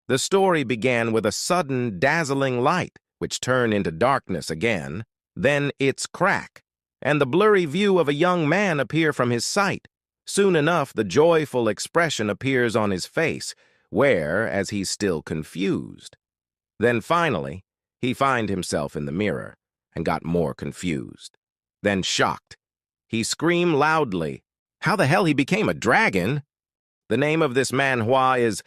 The story began with a sudden, dazzling light, which turned into darkness again, then its crack, and the blurry view of a young man appear from his sight. Soon enough, the joyful expression appears on his face, where, as he's still confused. Then finally, he find himself in the mirror, and got more confused. Then shocked. He screamed loudly. How the hell he became a dragon? The name of this manhwa is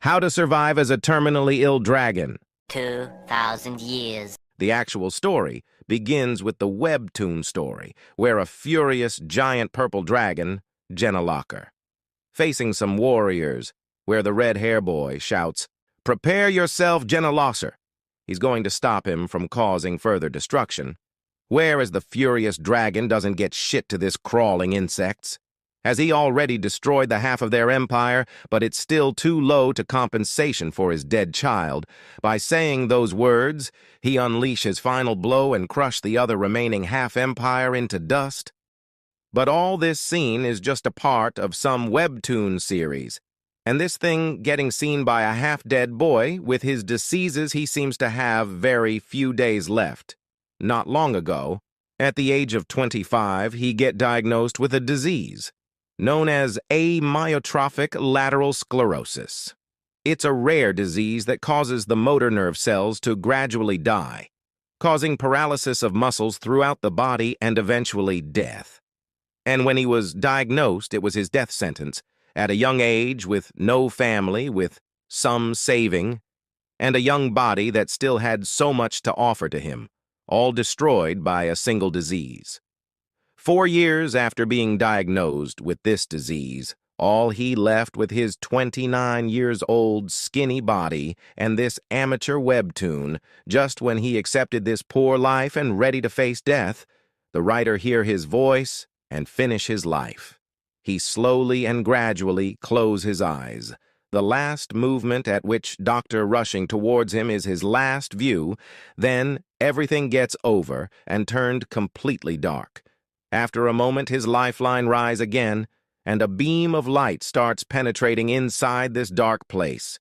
How to Survive as a Terminally Ill Dragon. 2,000 years. The actual story begins with the webtoon story, where a furious giant purple dragon, Jenna Locker, facing some warriors, where the red hair boy shouts, "Prepare yourself, Jenna Locker." He's going to stop him from causing further destruction. Whereas the furious dragon doesn't get shit to this crawling insects. Has he already destroyed the half of their empire, but it's still too low to compensation for his dead child? By saying those words, he unleash his final blow and crush the other remaining half-empire into dust? But all this scene is just a part of some webtoon series, and this thing getting seen by a half-dead boy with his diseases he seems to have very few days left. Not long ago, at the age of 25, he get diagnosed with a disease known as amyotrophic lateral sclerosis. It's a rare disease that causes the motor nerve cells to gradually die, causing paralysis of muscles throughout the body and eventually death. And when he was diagnosed, it was his death sentence, at a young age, with no family, with some saving, and a young body that still had so much to offer to him, all destroyed by a single disease. 4 years after being diagnosed with this disease, all he left with his 29-years-old skinny body and this amateur webtoon. Just when he accepted this poor life and ready to face death, the writer hear his voice and finish his life. He slowly and gradually close his eyes. The last movement at which Doctor rushing towards him is his last view. Then everything gets over and turned completely dark. After a moment, his lifeline rise again, and a beam of light starts penetrating inside this dark place.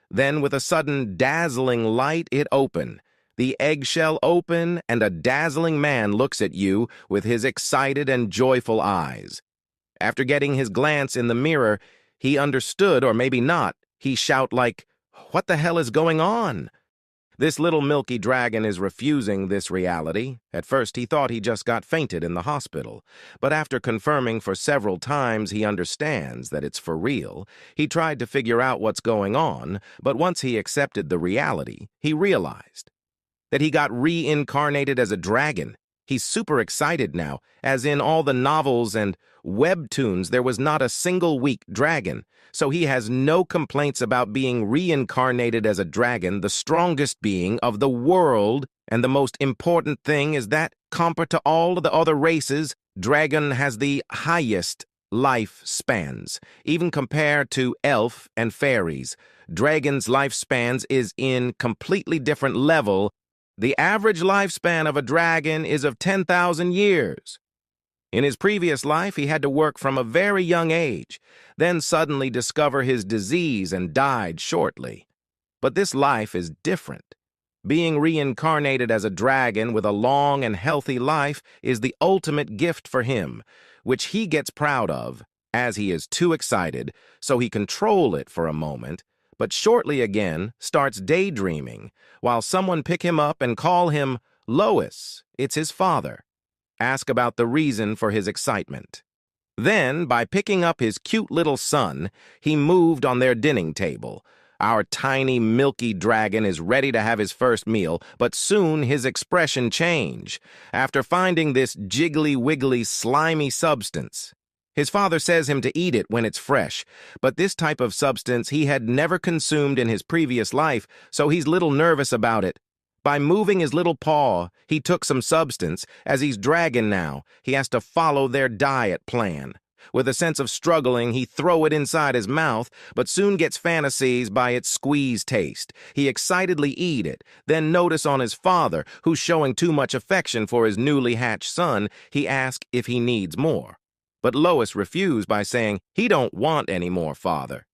Then, with a sudden dazzling light, it open. The eggshell open, and a dazzling man looks at you with his excited and joyful eyes. After getting his glance in the mirror, he understood, or maybe not. He shout like, "What the hell is going on?" This little milky dragon is refusing this reality. At first he thought he just got fainted in the hospital, but after confirming for several times he understands that it's for real. He tried to figure out what's going on, but once he accepted the reality, he realized that he got reincarnated as a dragon. He's super excited now, as in all the novels and webtoons there was not a single weak dragon, so he has no complaints about being reincarnated as a dragon, the strongest being of the world, and the most important thing is that, compared to all the other races, dragon has the highest life spans. Even compared to elf and fairies, dragon's lifespans is in completely different level. The average lifespan of a dragon is of 10,000 years. In his previous life, he had to work from a very young age, then suddenly discover his disease and died shortly. But this life is different. Being reincarnated as a dragon with a long and healthy life is the ultimate gift for him, which he gets proud of, as he is too excited, so he control it for a moment, but shortly again starts daydreaming, while someone pick him up and call him Lois. It's his father. Ask about the reason for his excitement. Then, by picking up his cute little son, he moved on their dining table. Our tiny, milky dragon is ready to have his first meal, but soon his expression change. After finding this jiggly-wiggly, slimy substance, his father says him to eat it when it's fresh, but this type of substance he had never consumed in his previous life, so he's little nervous about it. By moving his little paw, he took some substance. As he's dragon now, he has to follow their diet plan. With a sense of struggling, he throw it inside his mouth, but soon gets fantasies by its squeeze taste. He excitedly eat it, then notice on his father, who's showing too much affection for his newly hatched son, he asks if he needs more. But Lois refused by saying he don't want any more, father.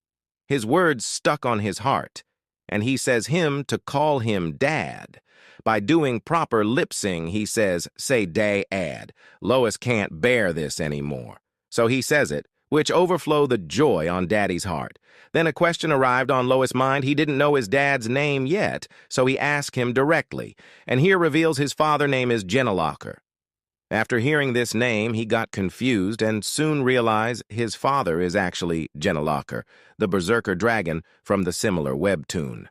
His words stuck on his heart. and he says him to call him Dad. By doing proper lip-sync, he says, say Dad. Lois can't bear this anymore. So he says it, which overflow the joy on Daddy's heart. Then a question arrived on Lois' mind. He didn't know his dad's name yet, so he asked him directly, and here reveals his father's name is Genalocker. After hearing this name, he got confused and soon realized his father is actually Genalocker, the berserker dragon from the similar webtoon.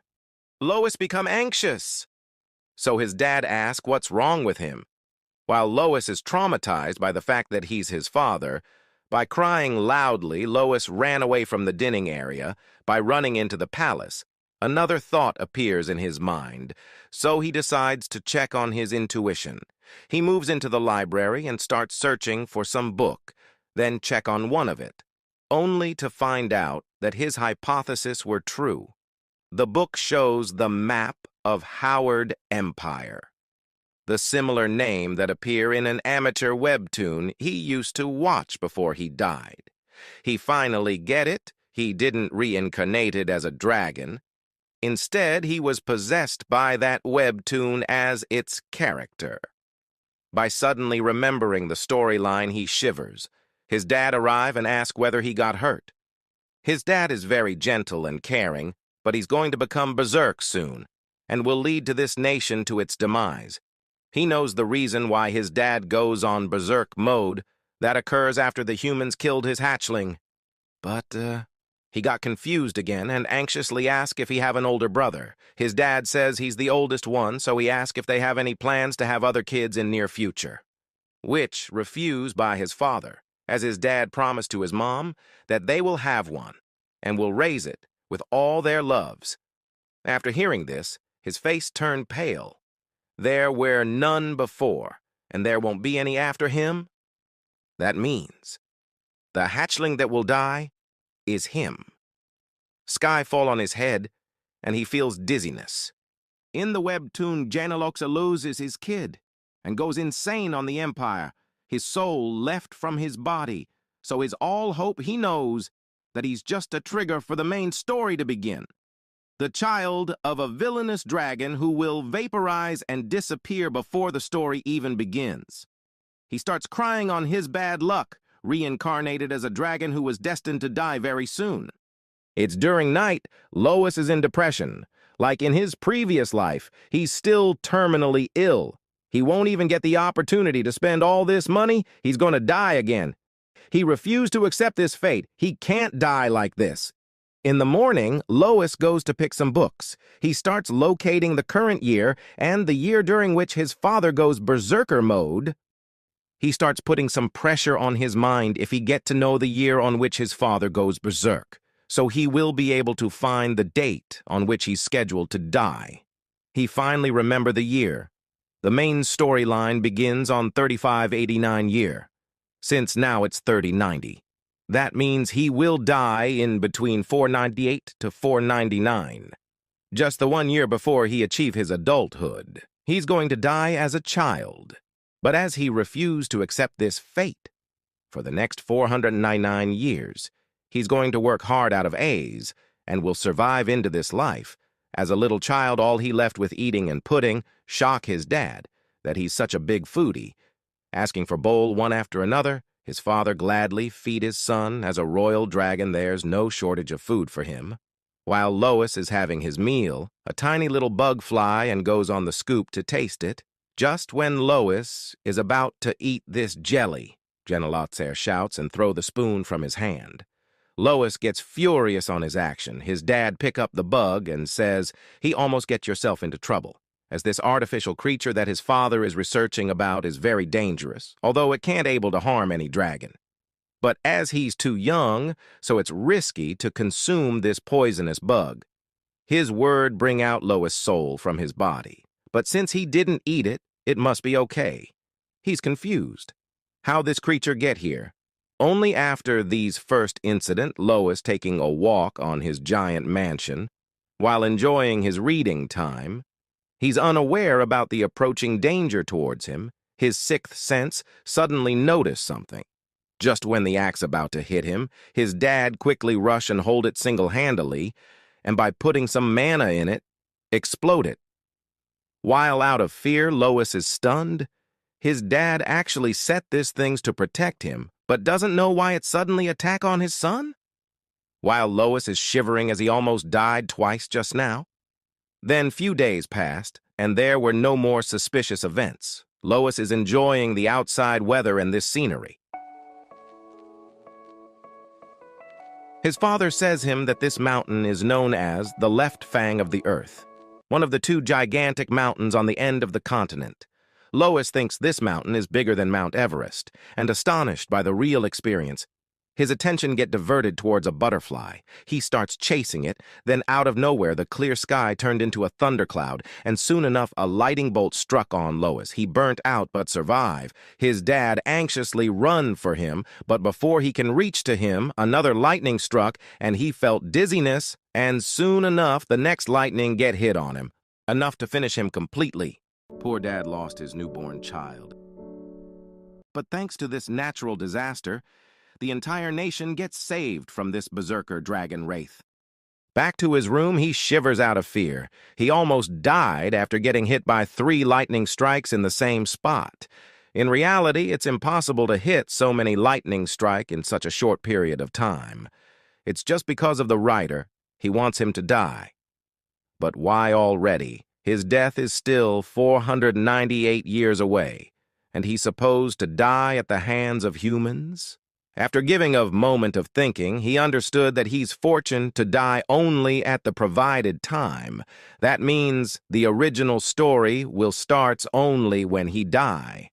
Lois become anxious. So his dad asks what's wrong with him. While Lois is traumatized by the fact that he's his father, by crying loudly, Lois ran away from the dining area. By running into the palace, another thought appears in his mind, so he decides to check on his intuition. He moves into the library and starts searching for some book, then check on one of it, only to find out that his hypothesis were true. The book shows the map of Howard Empire, the similar name that appear in an amateur webtoon he used to watch before he died. He finally get it. He didn't reincarnated as a dragon. Instead, he was possessed by that webtoon as its character. By suddenly remembering the storyline, he shivers. His dad arrive and ask whether he got hurt. His dad is very gentle and caring, but he's going to become berserk soon, and will lead to this nation to its demise. He knows the reason why his dad goes on berserk mode. That occurs after the humans killed his hatchling. But, he got confused again and anxiously asked if he have an older brother. His dad says he's the oldest one, so he asks if they have any plans to have other kids in near future. Which refused by his father, as his dad promised to his mom that they will have one and will raise it with all their loves. After hearing this, his face turned pale. There were none before, and there won't be any after him. That means the hatchling that will die is him. Sky fall on his head, and he feels dizziness. In the webtoon, Genalocker loses his kid and goes insane on the Empire. His soul left from his body, so his all hope he knows that he's just a trigger for the main story to begin. The child of a villainous dragon who will vaporize and disappear before the story even begins. He starts crying on his bad luck, reincarnated as a dragon who was destined to die very soon. It's during night, Lois is in depression. Like in his previous life, he's still terminally ill. He won't even get the opportunity to spend all this money. He's going to die again. He refused to accept this fate. He can't die like this. In the morning, Lois goes to pick some books. He starts locating the current year and the year during which his father goes berserker mode. He starts putting some pressure on his mind if he get to know the year on which his father goes berserk, so he will be able to find the date on which he's scheduled to die. He finally remember the year. The main storyline begins on 3589 year, since now it's 3090. That means he will die in between 498 to 499. Just the 1 year before he achieve his adulthood. He's going to die as a child. But as he refused to accept this fate, for the next 499 years, he's going to work hard out of A's and will survive into this life. As a little child, all he left with eating and pudding shock his dad that he's such a big foodie. Asking for bowl one after another, his father gladly feed his son. As a royal dragon, there's no shortage of food for him. While Lois is having his meal, a tiny little bug fly and goes on the scoop to taste it. Just when Lois is about to eat this jelly, Genalocker shouts and throw the spoon from his hand. Lois gets furious on his action. His dad pick up the bug and says, he almost get yourself into trouble, as this artificial creature that his father is researching about is very dangerous, although it can't able to harm any dragon. But as he's too young, so it's risky to consume this poisonous bug. His word bring out Lois' soul from his body. But since he didn't eat it, it must be okay. He's confused. How this creature get here? Only after these first incident, Lois taking a walk on his giant mansion, while enjoying his reading time, he's unaware about the approaching danger towards him. His sixth sense suddenly noticed something. Just when the axe about to hit him, his dad quickly rush and hold it single-handedly, and by putting some mana in it, explode it. While out of fear, Lois is stunned. His dad actually set this thing to protect him, but doesn't know why it suddenly attack on his son? While Lois is shivering as he almost died twice just now. Then few days passed, and there were no more suspicious events. Lois is enjoying the outside weather and this scenery. His father says him that this mountain is known as the left fang of the earth, one of the two gigantic mountains on the end of the continent. Lois thinks this mountain is bigger than Mount Everest, and astonished by the real experience, his attention gets diverted towards a butterfly. He starts chasing it, then out of nowhere the clear sky turned into a thundercloud, and soon enough a lightning bolt struck on Lois. He burnt out but survived. His dad anxiously run for him, but before he can reach to him, another lightning struck, and he felt dizziness, and soon enough the next lightning get hit on him, enough to finish him completely. Poor dad lost his newborn child. But thanks to this natural disaster, the entire nation gets saved from this berserker dragon wraith. Back to his room, he shivers out of fear. He almost died after getting hit by 3 lightning strikes in the same spot. In reality, it's impossible to hit so many lightning strikes in such a short period of time. It's just because of the writer. He wants him to die. But why already? His death is still 498 years away, and he's supposed to die at the hands of humans? After giving a moment of thinking, he understood that he's fortunate to die only at the provided time. That means the original story will start only when he die.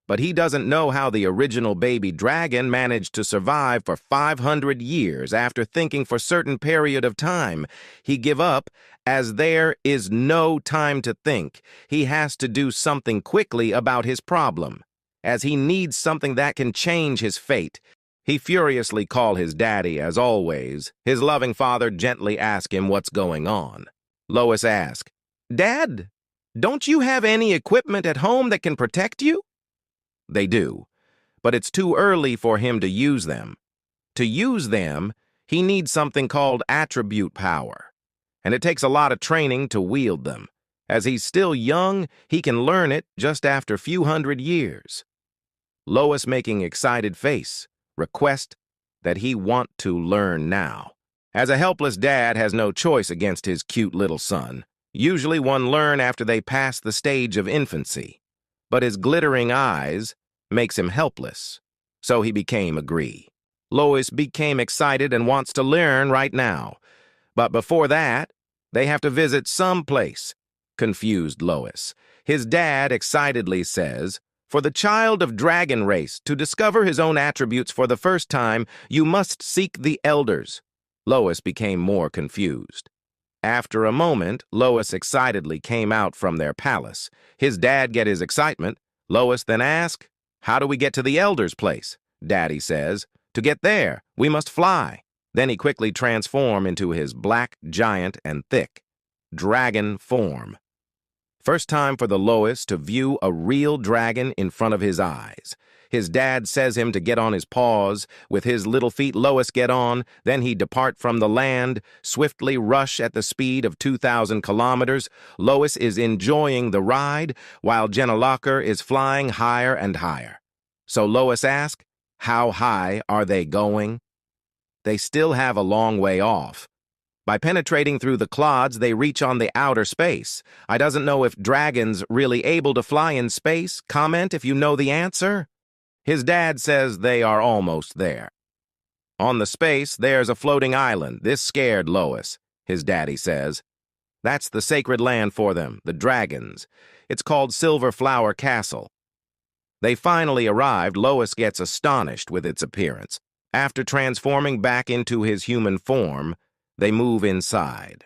But he doesn't know how the original baby dragon managed to survive for 500 years after thinking for certain period of time. He give up as there is no time to think. He has to do something quickly about his problem, as he needs something that can change his fate. He furiously called his daddy, as always. His loving father gently asked him what's going on. Lois asked, "Dad, don't you have any equipment at home that can protect you?" They do, but it's too early for him to use them. To use them, he needs something called attribute power, and it takes a lot of training to wield them. As he's still young, he can learn it just after a few hundred years. Lois making excited face. Request that he want to learn now. As a helpless dad has no choice against his cute little son. Usually one learn after they pass the stage of infancy. But his glittering eyes makes him helpless. So he became agree. Lois became excited and wants to learn right now. But before that, they have to visit some place. Confused Lois. His dad excitedly says, "For the child of dragon race to discover his own attributes for the first time, you must seek the elders." Lois became more confused. After a moment, Lois excitedly came out from their palace. His dad get his excitement. Lois then asked, "How do we get to the elders' place?" Daddy says, "To get there, we must fly." Then he quickly transformed into his black, giant, and thick dragon form. First time for the Lois to view a real dragon in front of his eyes. His dad says him to get on his paws. With his little feet, Lois get on. Then he depart from the land, swiftly rush at the speed of 2,000 kilometers. Lois is enjoying the ride, while Jenna Locker is flying higher and higher. So Lois asks, how high are they going? They still have a long way off. By penetrating through the clods, they reach on the outer space. I doesn't know if dragons really able to fly in space. Comment if you know the answer. His dad says they are almost there. On the space, there's a floating island. This scared Lois, his daddy says. That's the sacred land for them, the dragons. It's called Silver Flower Castle. They finally arrived. Lois gets astonished with its appearance. After transforming back into his human form, they move inside.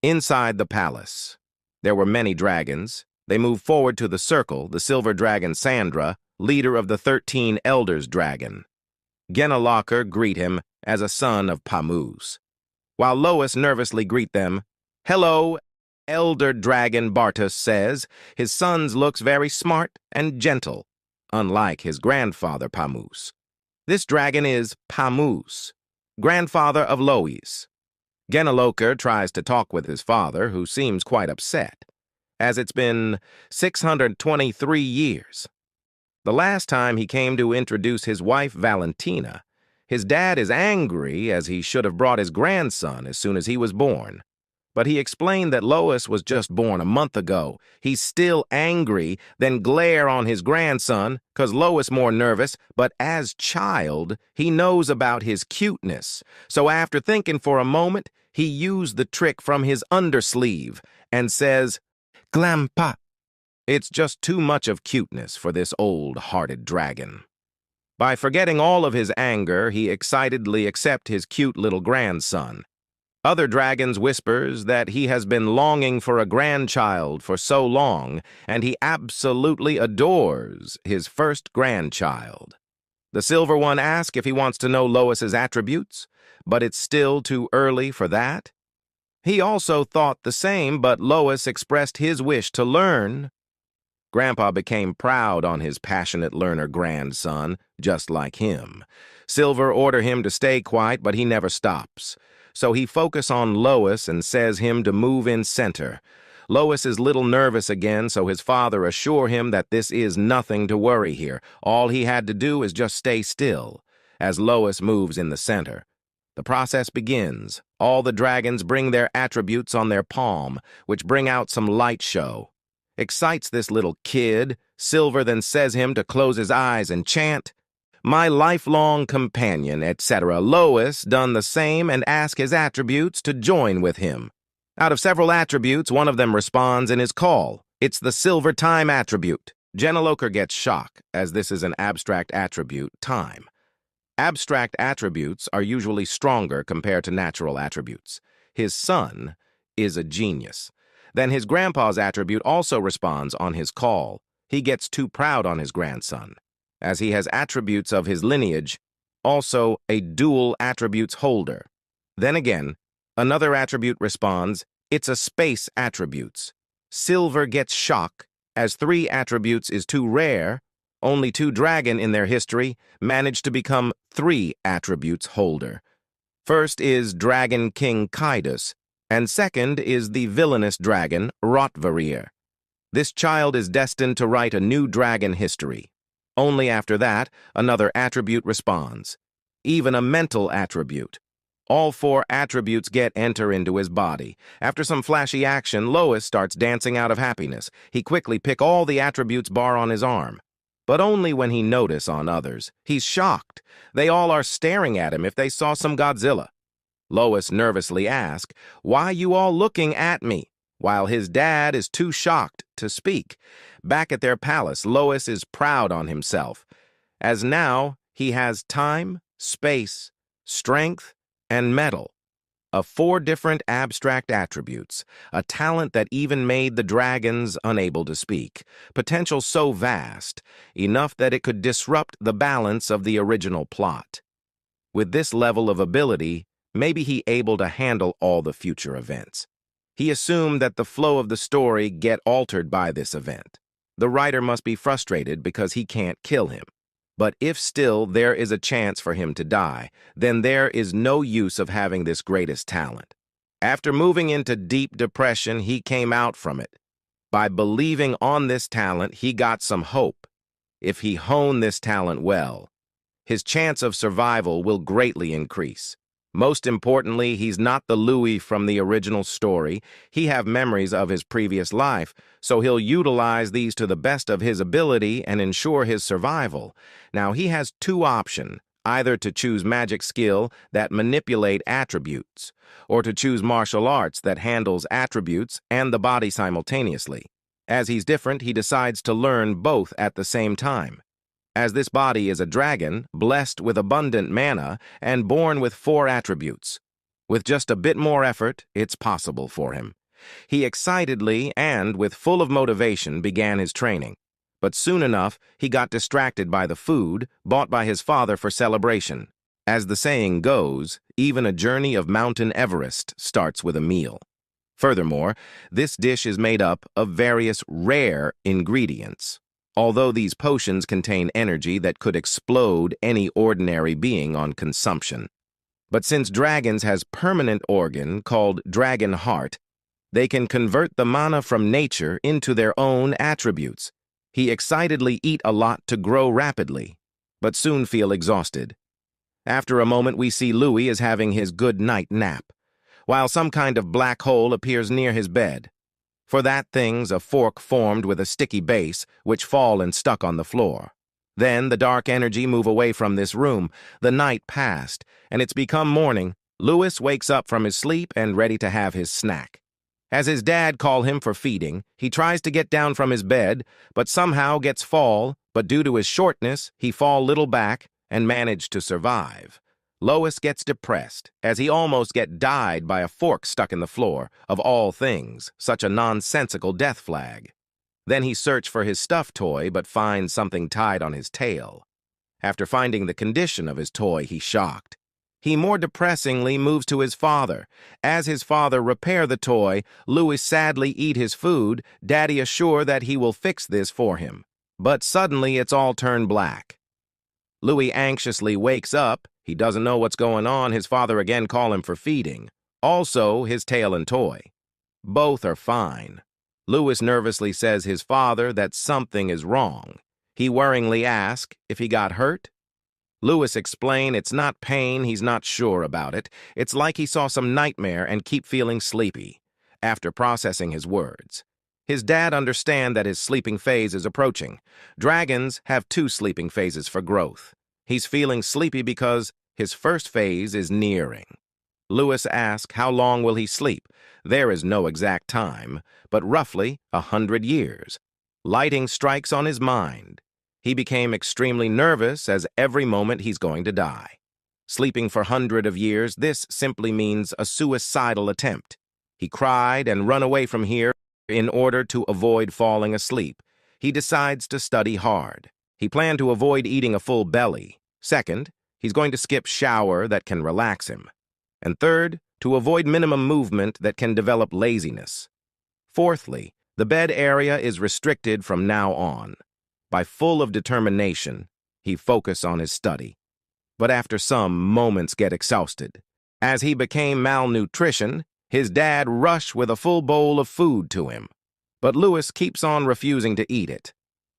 Inside the palace, there were many dragons. They move forward to the circle, the silver dragon Sandra, leader of the 13 elders dragon. Genna Locker greet him as a son of Pamus, while Lois nervously greet them. "Hello, elder dragon," Bartus says. His son looks very smart and gentle, unlike his grandfather Pamus. This dragon is Pamus, grandfather of Lois. Genaloker tries to talk with his father, who seems quite upset, as it's been 623 years. The last time he came to introduce his wife, Valentina, his dad is angry as he should have brought his grandson as soon as he was born. But he explained that Lois was just born a month ago. He's still angry, then glare on his grandson, 'cause Lois more nervous, but as child, he knows about his cuteness. So after thinking for a moment, he used the trick from his undersleeve and says, "Glampa." It's just too much of cuteness for this old-hearted dragon. By forgetting all of his anger, he excitedly accepts his cute little grandson. Other dragons whispers that he has been longing for a grandchild for so long, and he absolutely adores his first grandchild. The silver one asks if he wants to know Lois's attributes, but it's still too early for that. He also thought the same, but Lois expressed his wish to learn. Grandpa became proud on his passionate learner grandson, just like him. Silver order him to stay quiet, but he never stops. So he focus on Lois and says him to move in center. Lois is little nervous again, so his father assure him that this is nothing to worry here. All he had to do is just stay still, as Lois moves in the center. The process begins. All the dragons bring their attributes on their palm, which bring out some light show. Excites this little kid. Silver then says him to close his eyes and chant, "My lifelong companion," etc. Lois done the same and ask his attributes to join with him. Out of several attributes, one of them responds in his call. It's the silver time attribute. Genaloker gets shock, as this is an abstract attribute, time. Abstract attributes are usually stronger compared to natural attributes. His son is a genius. Then his grandpa's attribute also responds on his call. He gets too proud on his grandson, as he has attributes of his lineage, also a dual attributes holder. Then again, another attribute responds, it's a space attributes. Silver gets shock, as 3 attributes is too rare. Only 2 dragon in their history managed to become 3 attributes holder. First is Dragon King Kaidos, and second is the villainous dragon, Rotvarir. This child is destined to write a new dragon history. Only after that, another attribute responds. Even a mental attribute. All 4 attributes enter into his body. After some flashy action, Lois starts dancing out of happiness. He quickly pick all the attributes bar on his arm. But only when he notice on others. He's shocked. They all are staring at him if they saw some Godzilla. Lois nervously asks, "Why you all looking at me?" While his dad is too shocked to speak. Back at their palace, Lois is proud on himself, as now he has time, space, strength, and metal. Of 4 different abstract attributes, a talent that even made the dragons unable to speak. Potential so vast, enough that it could disrupt the balance of the original plot. With this level of ability, maybe he able to handle all the future events. He assumed that the flow of the story get altered by this event. The writer must be frustrated because he can't kill him. But if still there is a chance for him to die, then there is no use of having this greatest talent. After moving into deep depression, he came out from it. By believing on this talent, he got some hope. If he honed this talent well, his chance of survival will greatly increase. Most importantly, he's not the Louis from the original story. He have memories of his previous life, so he'll utilize these to the best of his ability and ensure his survival. Now, he has 2 options, either to choose magic skill that manipulate attributes, or to choose martial arts that handles attributes and the body simultaneously. As he's different, he decides to learn both at the same time. As this body is a dragon, blessed with abundant mana, and born with 4 attributes. With just a bit more effort, it's possible for him. He excitedly and with full of motivation began his training. But soon enough, he got distracted by the food bought by his father for celebration. As the saying goes, even a journey of Mountain Everest starts with a meal. Furthermore, this dish is made up of various rare ingredients. Although these potions contain energy that could explode any ordinary being on consumption. But since dragons has permanent organ called dragon heart, they can convert the mana from nature into their own attributes. He excitedly eat a lot to grow rapidly, but soon feel exhausted. After a moment, we see Louis is having his good night nap, while some kind of black hole appears near his bed. For that thing's a fork formed with a sticky base, which fall and stuck on the floor. Then the dark energy move away from this room. The night passed, and it's become morning. Louis wakes up from his sleep and ready to have his snack. As his dad call him for feeding, he tries to get down from his bed, but somehow gets fall, but due to his shortness, he fall little back and manage to survive. Lois gets depressed, as he almost get died by a fork stuck in the floor, of all things, such a nonsensical death flag. Then he search for his stuffed toy, but finds something tied on his tail. After finding the condition of his toy, he's shocked. He more depressingly moves to his father. As his father repair the toy, Louis sadly eat his food, Daddy assure that he will fix this for him. But suddenly it's all turned black. Louis anxiously wakes up. He doesn't know what's going on. His father again call him for feeding. Also his tail and toy. Both are fine. Louis nervously says his father that something is wrong. He worryingly asks if he got hurt. Louis explain it's not pain, he's not sure about it. It's like he saw some nightmare and keep feeling sleepy. After processing his words, his dad understand that his sleeping phase is approaching. Dragons have 2 sleeping phases for growth. He's feeling sleepy because his first phase is nearing. Louis asks how long will he sleep. There is no exact time, but roughly 100 years. Lighting strikes on his mind. He became extremely nervous as every moment he's going to die. Sleeping for 100 of years, this simply means a suicidal attempt. He cried and run away from here in order to avoid falling asleep. He decides to study hard. He planned to avoid eating a full belly. Second, he's going to skip shower that can relax him. And third, to avoid minimum movement that can develop laziness. Fourthly, the bed area is restricted from now on. By full of determination, he focused on his study. But after some moments get exhausted. As he became malnutrition, his dad rushed with a full bowl of food to him. But Louis keeps on refusing to eat it.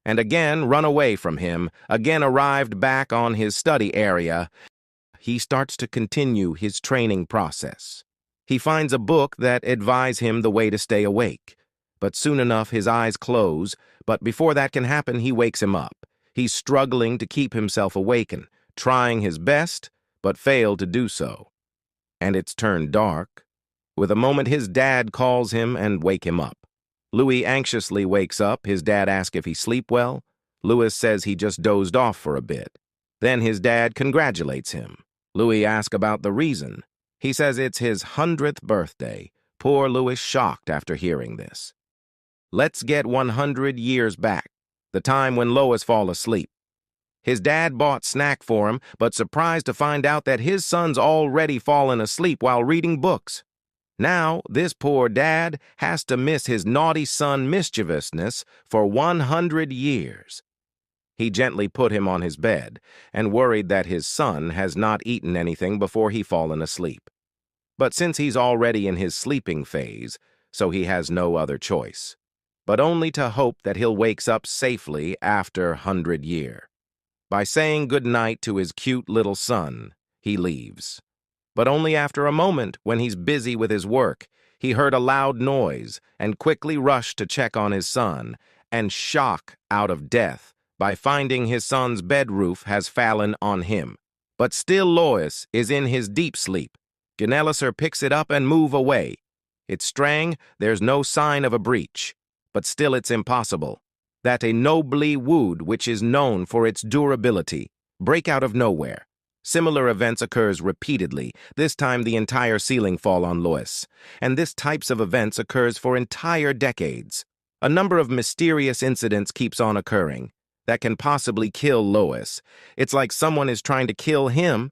And again run away from him, again arrived back on his study area. He starts to continue his training process. He finds a book that advises him the way to stay awake. But soon enough his eyes close, but before that can happen he wakes him up. He's struggling to keep himself awakened, trying his best, but failed to do so. And it's turned dark. With a moment his dad calls him and wake him up. Louis anxiously wakes up. His dad asks if he sleep well. Louis says he just dozed off for a bit. Then his dad congratulates him. Louis asks about the reason. He says it's his 100th birthday. Poor Louis shocked after hearing this. Let's get 100 years back, the time when Lois fall asleep. His dad bought snack for him, but surprised to find out that his son's already fallen asleep while reading books. Now, this poor dad has to miss his naughty son mischievousness for 100 years. He gently put him on his bed and worried that his son has not eaten anything before he fallen asleep. But since he's already in his sleeping phase, so he has no other choice, but only to hope that he'll wakes up safely after 100 year. By saying good night to his cute little son, he leaves. But only after a moment, when he's busy with his work, he heard a loud noise and quickly rushed to check on his son, and shock out of death by finding his son's bed roof has fallen on him. But still Lois is in his deep sleep. Gnelliser picks it up and move away. It's strang, there's no sign of a breach. But still it's impossible that a nobly wood, which is known for its durability, break out of nowhere. Similar events occurs repeatedly. This time the entire ceiling fall on Lois. And this types of events occurs for entire decades. A number of mysterious incidents keeps on occurring that can possibly kill Lois. It's like someone is trying to kill him.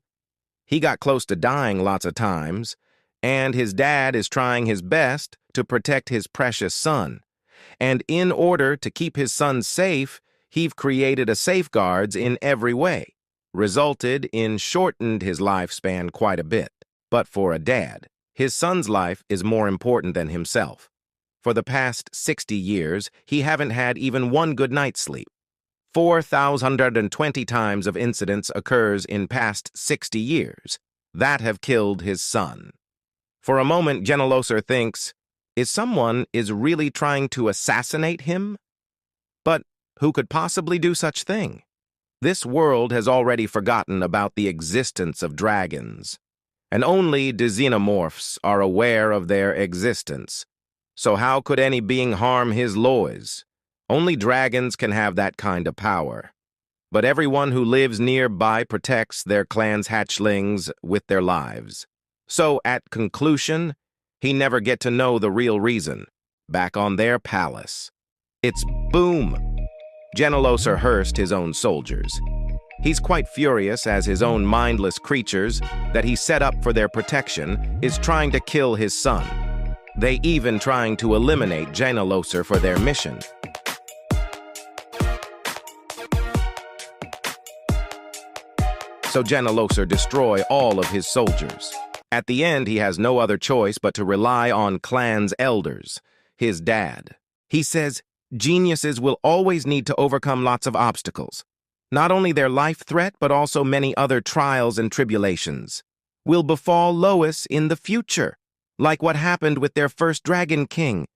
He got close to dying lots of times, and his dad is trying his best to protect his precious son. And in order to keep his son safe, he've created a safeguards in every way. resulted in shortened his lifespan quite a bit. But for a dad, his son's life is more important than himself. For the past 60 years, he haven't had even one good night's sleep. 4,020 times of incidents occurs in past 60 years that have killed his son. For a moment, Geneloser thinks, someone is really trying to assassinate him? But who could possibly do such thing? This world has already forgotten about the existence of dragons, and only the xenomorphs are aware of their existence. So how could any being harm his Lois? Only dragons can have that kind of power. But everyone who lives nearby protects their clan's hatchlings with their lives. So, at conclusion, he never get to know the real reason. Back on their palace. It's boom! Geneloser Hurst his own soldiers. He's quite furious as his own mindless creatures that he set up for their protection is trying to kill his son. They even trying to eliminate Geneloser for their mission. So Geneloser destroy all of his soldiers. At the end, he has no other choice but to rely on clan's elders, his dad. He says, geniuses will always need to overcome lots of obstacles. Not only their life threat, but also many other trials and tribulations will befall Lois in the future, like what happened with their first Dragon King.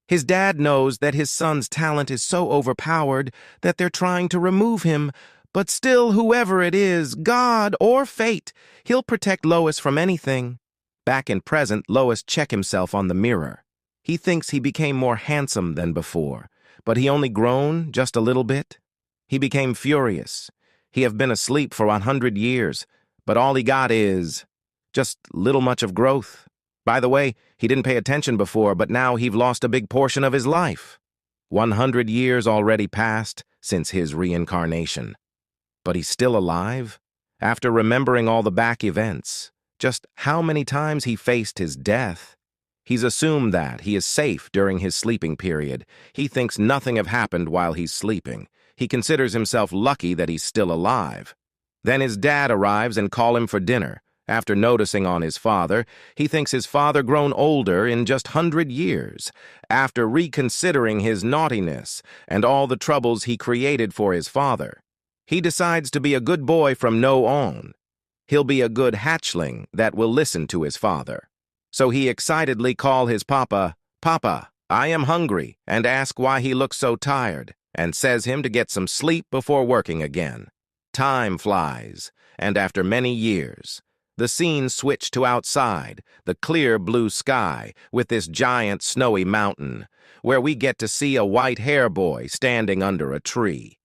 His dad knows that his son's talent is so overpowered that they're trying to remove him, but still, whoever it is, God or fate, he'll protect Lois from anything. Back in present, Lois check himself on the mirror. He thinks he became more handsome than before, but he only grown just a little bit. He became furious. He have been asleep for 100 years, but all he got is just little much of growth. By the way, he didn't pay attention before, but now he've lost a big portion of his life. 100 years already passed since his reincarnation. But he's still alive? After remembering all the back events, just how many times he faced his death, he's assumed that he is safe during his sleeping period. He thinks nothing have happened while he's sleeping. He considers himself lucky that he's still alive. Then his dad arrives and call him for dinner. After noticing on his father, he thinks his father grown older in just 100 years. After reconsidering his naughtiness and all the troubles he created for his father, he decides to be a good boy from now on. He'll be a good hatchling that will listen to his father. So he excitedly call his papa, "Papa, I am hungry," and ask why he looks so tired, and says him to get some sleep before working again. Time flies, and after many years, the scene switched to outside, the clear blue sky with this giant snowy mountain, where we get to see a white hair boy standing under a tree.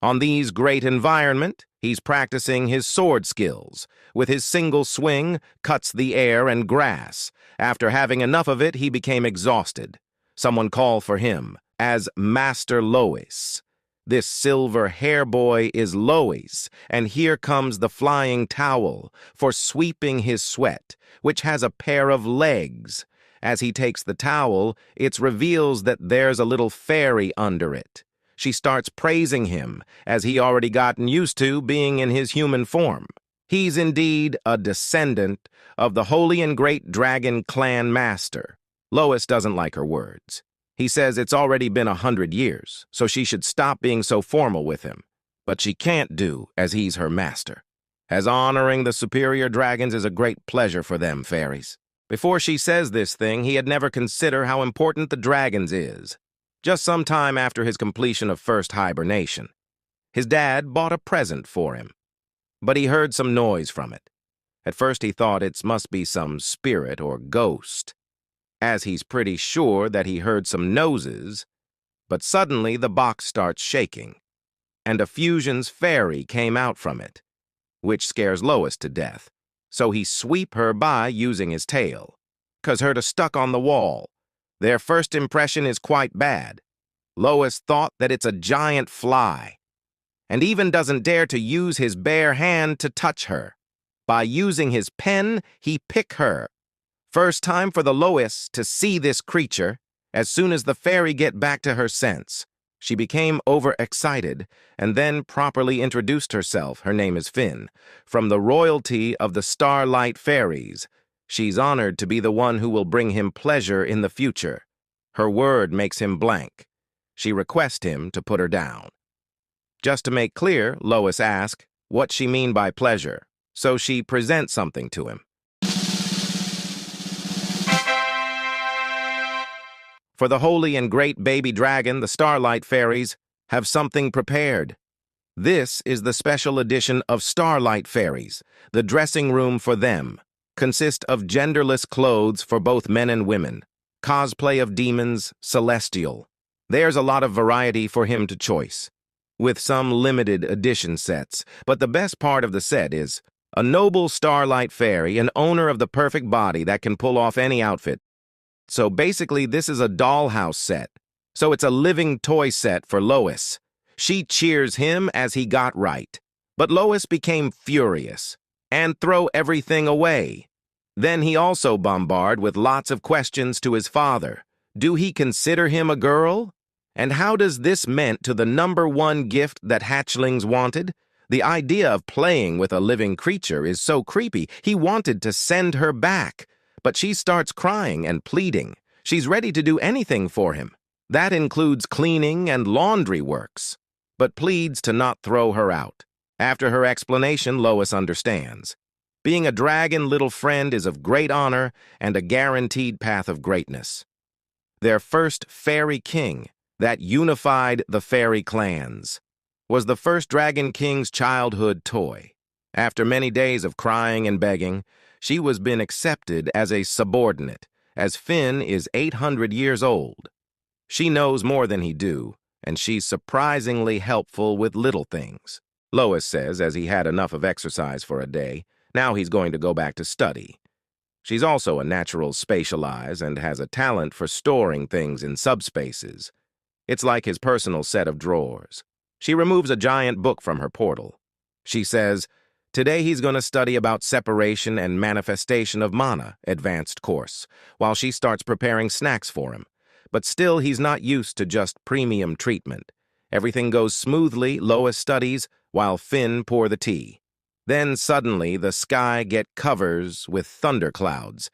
On these great environment, he's practicing his sword skills. With his single swing, cuts the air and grass. After having enough of it, he became exhausted. Someone called for him as Master Lois. This silver hair boy is Lois, and here comes the flying towel for sweeping his sweat, which has a pair of legs. As he takes the towel, it reveals that there's a little fairy under it. She starts praising him, as he already gotten used to being in his human form. He's indeed a descendant of the holy and great dragon clan master. Lois doesn't like her words. He says it's already been 100 years, so she should stop being so formal with him. But she can't do as he's her master, as honoring the superior dragons is a great pleasure for them fairies. Before she says this thing, he had never considered how important the dragons is. Just some time after his completion of first hibernation, his dad bought a present for him, but he heard some noise from it. At first he thought it must be some spirit or ghost, as he's pretty sure that he heard some noses, but suddenly the box starts shaking, and a fusion's fairy came out from it, which scares Lois to death, so he sweep her by using his tail, 'cause her stuck on the wall. Their first impression is quite bad. Lois thought that it's a giant fly, and even doesn't dare to use his bare hand to touch her. By using his pen, he pick her. First time for the Lois to see this creature, as soon as the fairy get back to her sense. She became overexcited and then properly introduced herself. Her name is Finn, from the royalty of the Starlight Fairies. She's honored to be the one who will bring him pleasure in the future. Her word makes him blank. She requests him to put her down. Just to make clear, Lois asks what she mean by pleasure, so she presents something to him. For the holy and great baby dragon, the Starlight Fairies have something prepared. This is the special edition of Starlight Fairies. The dressing room for them consists of genderless clothes for both men and women, cosplay of demons, celestial. There's a lot of variety for him to choice, with some limited edition sets. But the best part of the set is a noble Starlight Fairy, an owner of the perfect body that can pull off any outfit. So basically, this is a dollhouse set. So it's a living toy set for Lois. She cheers him as he got right. But Lois became furious and throw everything away. Then he also bombarded with lots of questions to his father. Do he consider him a girl? And how does this meant to the #1 gift that hatchlings wanted? The idea of playing with a living creature is so creepy. He wanted to send her back. But she starts crying and pleading. She's ready to do anything for him. That includes cleaning and laundry works, but pleads to not throw her out. After her explanation, Lois understands. Being a dragon little friend is of great honor and a guaranteed path of greatness. Their first fairy king, that unified the fairy clans, was the first Dragon King's childhood toy. After many days of crying and begging, she was been accepted as a subordinate, as Finn is 800 years old. She knows more than he do, and she's surprisingly helpful with little things. Lois says, as he had enough of exercise for a day, now he's going to go back to study. She's also a natural spatialize and has a talent for storing things in subspaces. It's like his personal set of drawers. She removes a giant book from her portal. She says, today he's going to study about separation and manifestation of mana, advanced course, while she starts preparing snacks for him. But still he's not used to just premium treatment. Everything goes smoothly, Lois studies, while Finn pour the tea. Then suddenly the sky covers with thunderclouds.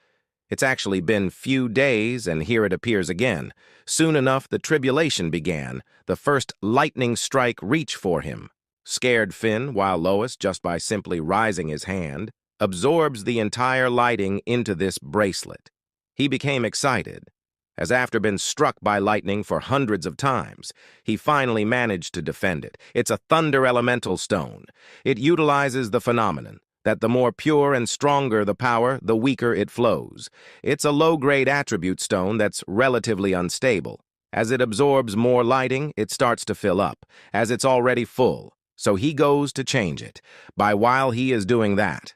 It's actually been few days, and here it appears again. Soon enough the tribulation began, the first lightning strike reached for him. Scared Finn, while Lois, just by simply raising his hand, absorbs the entire lighting into this bracelet. He became excited, as after been struck by lightning for hundreds of times, he finally managed to defend it. It's a thunder elemental stone. It utilizes the phenomenon that the more pure and stronger the power, the weaker it flows. It's a low-grade attribute stone that's relatively unstable. As it absorbs more lighting, it starts to fill up, as it's already full. So he goes to change it. While he is doing that,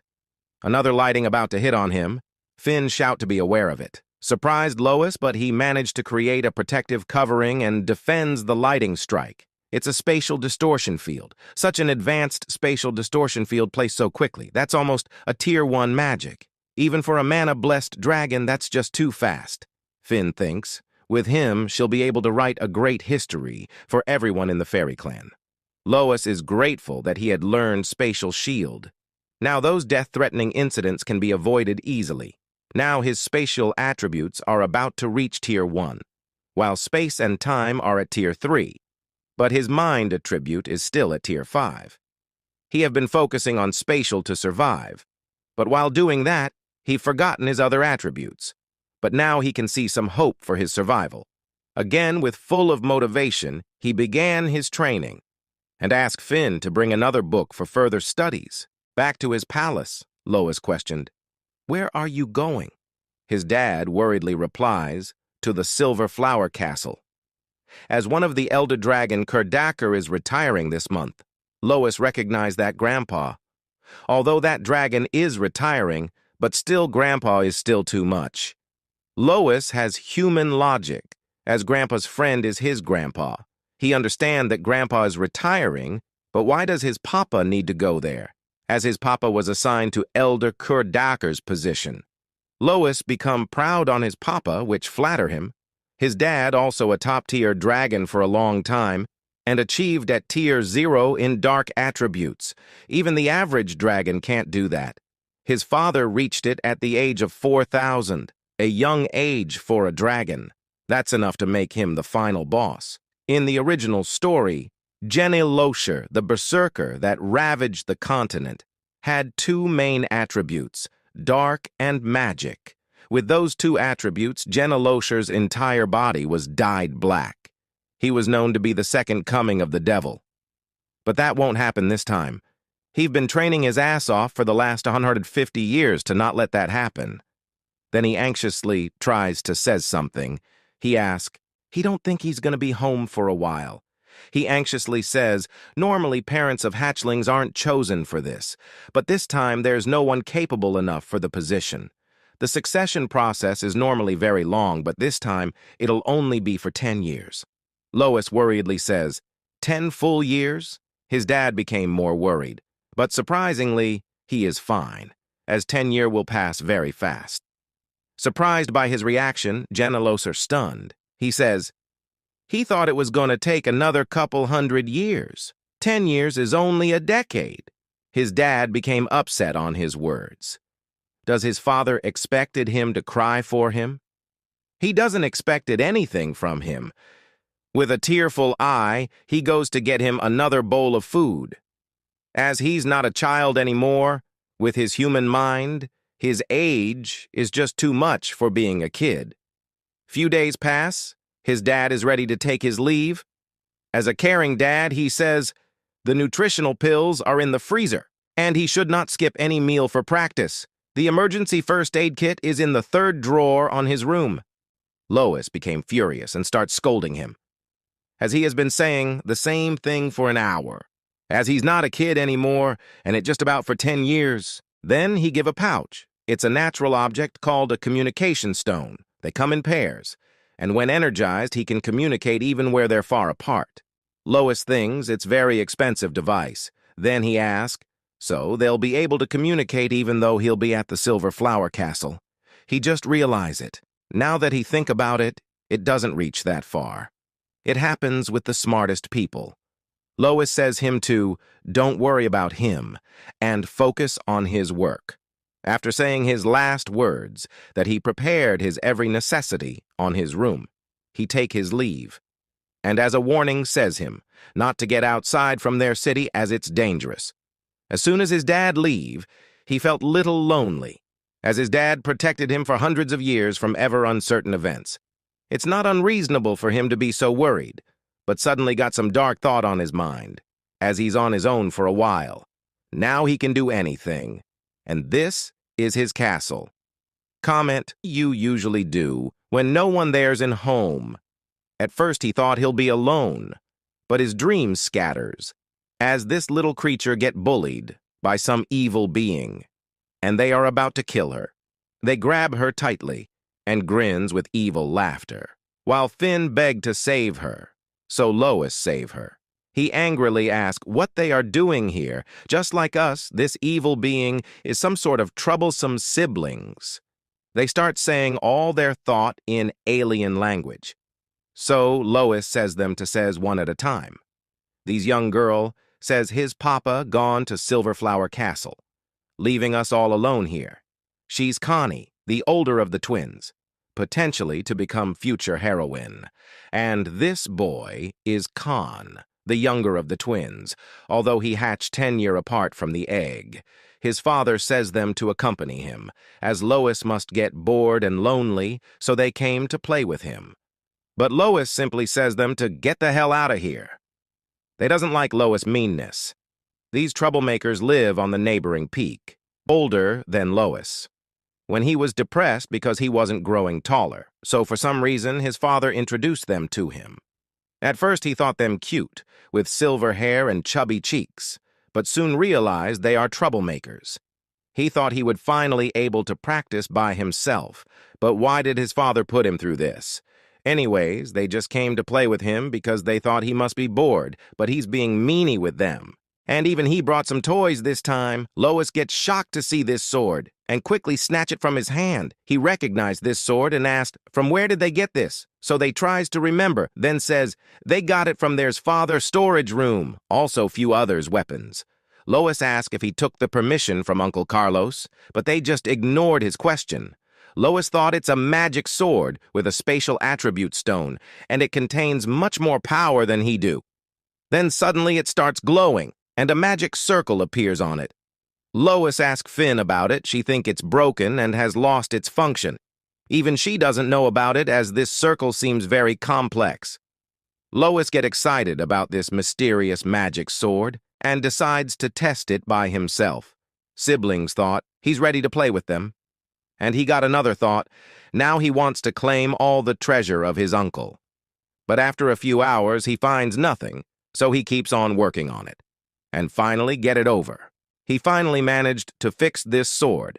another lighting about to hit on him, Finn shout to be aware of it. Surprised Lois, but he managed to create a protective covering and defends the lighting strike. It's a spatial distortion field. Such an advanced spatial distortion field placed so quickly. That's almost a Tier 1 magic. Even for a mana-blessed dragon, that's just too fast. Finn thinks, with him, she'll be able to write a great history for everyone in the fairy clan. Lois is grateful that he had learned spatial shield. Now those death-threatening incidents can be avoided easily. Now his spatial attributes are about to reach Tier 1, while space and time are at Tier 3. But his mind attribute is still at Tier 5. He have been focusing on spatial to survive, but while doing that, he'd forgotten his other attributes. But now he can see some hope for his survival. Again, with full of motivation, he began his training and asked Finn to bring another book for further studies. Back to his palace, Lois questioned. Where are you going? His dad worriedly replies, to the Silver Flower Castle. As one of the Elder Dragon, Kerdakar is retiring this month. Lois recognized that Grandpa. Although that dragon is retiring, but still Grandpa is still too much. Lois has human logic, as Grandpa's friend is his grandpa. He understands that Grandpa is retiring, but why does his papa need to go there, as his papa was assigned to Elder Kerdakar's position? Lois become proud on his papa, which flatter him. His dad, also a top-tier dragon for a long time, and achieved at tier 0 in dark attributes. Even the average dragon can't do that. His father reached it at the age of 4,000, a young age for a dragon. That's enough to make him the final boss. In the original story, Genilosher, the berserker that ravaged the continent, had two main attributes, dark and magic. With those two attributes, Genilosher's entire body was dyed black. He was known to be the second coming of the devil. But that won't happen this time. He've been training his ass off for the last 150 years to not let that happen. Then he anxiously tries to says something. He asks, he don't think he's going to be home for a while. He anxiously says, normally parents of hatchlings aren't chosen for this, but this time there's no one capable enough for the position. The succession process is normally very long, but this time it'll only be for 10 years. Lois worriedly says, 10 full years? His dad became more worried, but surprisingly, he is fine, as 10 years will pass very fast. Surprised by his reaction, Genilosher stunned. He says, he thought it was going to take another couple 100 years. 10 years is only a decade. His dad became upset on his words. Does his father expected him to cry for him? He doesn't expected anything from him. With a tearful eye, he goes to get him another bowl of food. As he's not a child anymore, with his human mind, his age is just too much for being a kid. Few days pass, his dad is ready to take his leave. As a caring dad, he says, the nutritional pills are in the freezer, and he should not skip any meal for practice. The emergency first aid kit is in the 3rd drawer on his room. Lois became furious and starts scolding him, as he has been saying the same thing for an hour. As he's not a kid anymore, and it just about for 10 years. Then he give a pouch. It's a natural object called a communication stone. They come in pairs, and when energized, he can communicate even where they're far apart. Lois thinks it's very expensive device. Then he asks, so they'll be able to communicate even though he'll be at the Silver Flower Castle. He just realize it. Now that he think about it, it doesn't reach that far. It happens with the smartest people. Lois says him to don't worry about him and focus on his work. After saying his last words, that he prepared his every necessity on his room, he take his leave. And as a warning says him not to get outside from their city as it's dangerous. As soon as his dad leave, he felt little lonely, as his dad protected him for hundreds of years from ever uncertain events. It's not unreasonable for him to be so worried, but suddenly got some dark thought on his mind, as he's on his own for a while. Now he can do anything, and this is his castle. Comment you usually do when no one there's in home. At first he thought he'll be alone, but his dream scatters, as this little creature get bullied by some evil being, and they are about to kill her. They grab her tightly and grins with evil laughter, while Finn begged to save her. So Lois save her. He angrily asks what they are doing here. Just like us, this evil being is some sort of troublesome siblings. They start saying all their thought in alien language. So Lois says them to says one at a time. These young girl says his papa gone to Silverflower Castle, leaving us all alone here. She's Connie, the older of the twins, potentially to become future heroine. And this boy is Khan, the younger of the twins, although he hatched 10 years apart from the egg. His father says them to accompany him, as Lois must get bored and lonely, so they came to play with him. But Lois simply says them to get the hell out of here. They doesn't like Lois' meanness. These troublemakers live on the neighboring peak, older than Lois. When he was depressed because he wasn't growing taller, so for some reason his father introduced them to him. At first he thought them cute, with silver hair and chubby cheeks, but soon realized they are troublemakers. He thought he would finally able to practice by himself, but why did his father put him through this? Anyways, they just came to play with him because they thought he must be bored, but he's being meanie with them. And even he brought some toys this time. Lois gets shocked to see this sword and quickly snatch it from his hand. He recognized this sword and asked, from where did they get this? So they tries to remember, then says, they got it from theirs father storage room, also few others weapons. Lois asked if he took the permission from Uncle Carlos, but they just ignored his question. Lois thought it's a magic sword with a spatial attribute stone, and it contains much more power than he do. Then suddenly it starts glowing, and a magic circle appears on it. Lois asked Finn about it. She think it's broken and has lost its function. Even she doesn't know about it, as this circle seems very complex. Lois get excited about this mysterious magic sword and decides to test it by himself. Siblings thought he's ready to play with them. And he got another thought. Now he wants to claim all the treasure of his uncle. But after a few hours, he finds nothing, so he keeps on working on it. And finally get it over. He finally managed to fix this sword,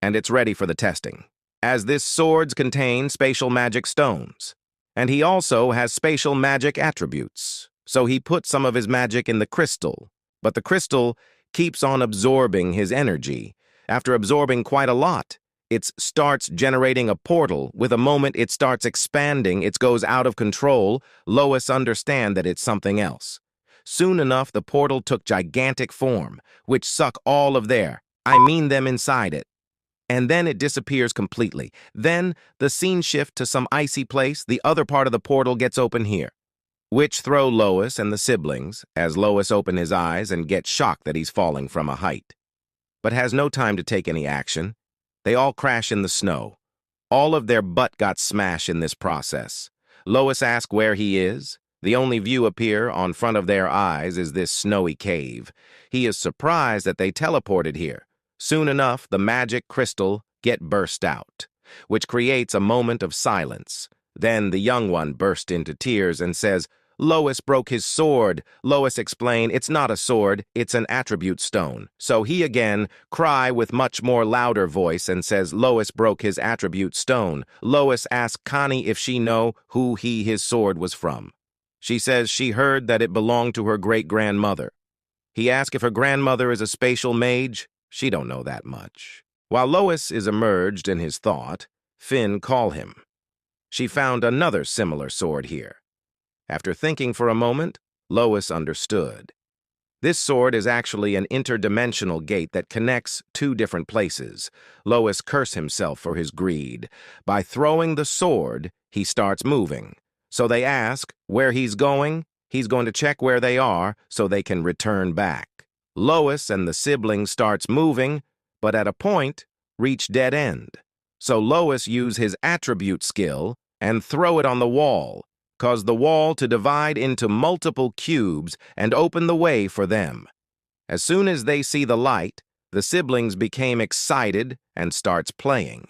and it's ready for the testing, as this swords contain spatial magic stones. And he also has spatial magic attributes, so he put some of his magic in the crystal, but the crystal keeps on absorbing his energy. After absorbing quite a lot, it starts generating a portal. With a moment it starts expanding, it goes out of control. Lois understand that it's something else. Soon enough, the portal took gigantic form, which suck all of them inside it. And then it disappears completely. Then the scene shift to some icy place. The other part of the portal gets open here, which throw Lois and the siblings, as Lois open his eyes and gets shocked that he's falling from a height, but has no time to take any action. They all crash in the snow. All of their butt got smashed in this process. Lois asks where he is. The only view appear on front of their eyes is this snowy cave. He is surprised that they teleported here. Soon enough, the magic crystal get burst out, which creates a moment of silence. Then the young one burst into tears and says, Lois broke his sword. Lois explained, it's not a sword, it's an attribute stone. So he again cry with much more louder voice and says Lois broke his attribute stone. Lois asks Connie if she know who his sword was from. She says she heard that it belonged to her great-grandmother. He asks if her grandmother is a spatial mage. She don't know that much. While Lois is immersed in his thought, Finn call him. She found another similar sword here. After thinking for a moment, Lois understood. This sword is actually an interdimensional gate that connects two different places. Lois cursed himself for his greed. By throwing the sword, he starts moving. So they ask where he's going. He's going to check where they are so they can return back. Lois and the siblings starts moving, but at a point, reach dead end. So Lois use his attribute skill and throw it on the wall, cause the wall to divide into multiple cubes and open the way for them. As soon as they see the light, the siblings became excited and starts playing.